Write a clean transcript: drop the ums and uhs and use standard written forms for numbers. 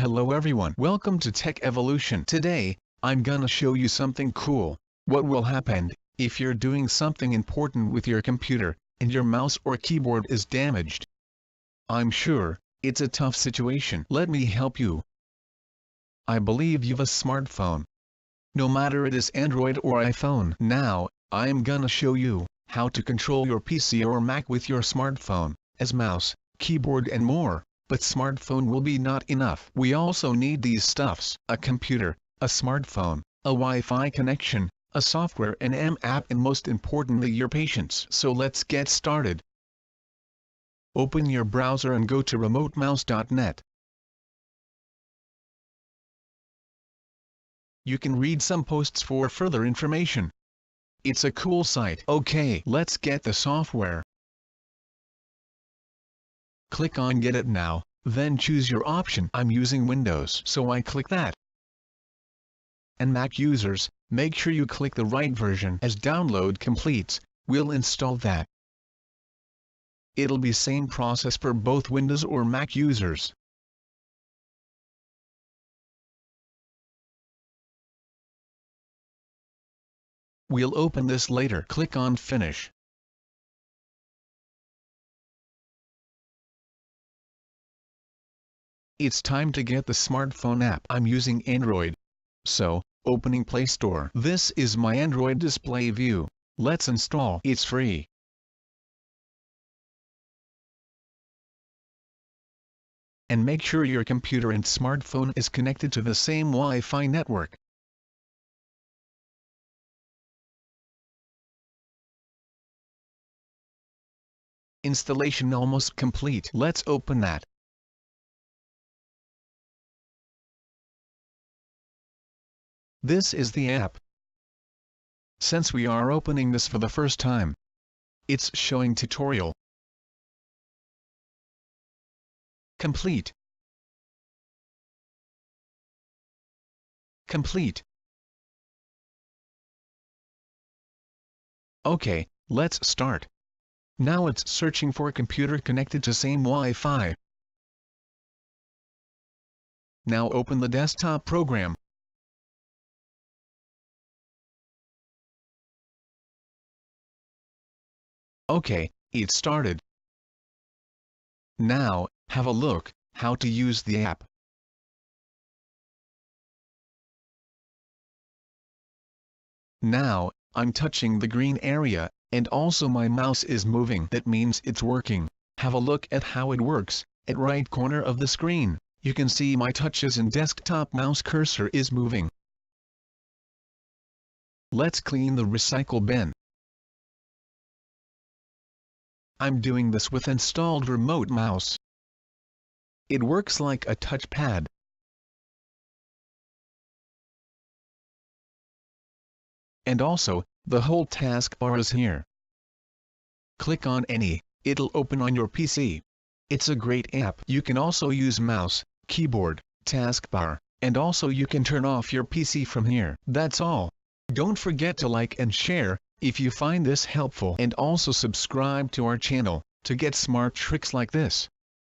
Hello everyone, welcome to Tech Evolution. Today, I'm gonna show you something cool. What will happen if you're doing something important with your computer, and your mouse or keyboard is damaged? I'm sure, it's a tough situation. Let me help you. I believe you've a smartphone. No matter it is Android or iPhone. Now, I'm gonna show you how to control your PC or Mac with your smartphone, as mouse, keyboard and more. But smartphone will be not enough. We also need these stuffs: a computer, a smartphone, a Wi-Fi connection, a software and app, and most importantly your patience. So let's get started. Open your browser and go to remotemouse.net. You can read some posts for further information. It's a cool site. Okay, let's get the software. Click on Get It Now, then choose your option. I'm using Windows, so I click that. And Mac users, make sure you click the right version. As download completes, we'll install that. It'll be same process for both Windows or Mac users. We'll open this later. Click on Finish. It's time to get the smartphone app. I'm using Android. So, opening Play Store. This is my Android display view. Let's install. It's free. And make sure your computer and smartphone is connected to the same Wi-Fi network. Installation almost complete. Let's open that. This is the app. Since we are opening this for the first time, it's showing tutorial complete. Complete. Okay, let's start. Now it's searching for a computer connected to same Wi-Fi. Now open the desktop program. Okay, it started. Now, have a look how to use the app. Now, I'm touching the green area, and also my mouse is moving. That means it's working. Have a look at how it works. At right corner of the screen, you can see my touches and desktop mouse cursor is moving. Let's clean the recycle bin. I'm doing this with installed remote mouse. It works like a touchpad. And also, the whole taskbar is here. Click on any, it'll open on your PC. It's a great app. You can also use mouse, keyboard, taskbar, and also you can turn off your PC from here. That's all. Don't forget to like and share if you find this helpful, and also subscribe to our channel to get smart tricks like this.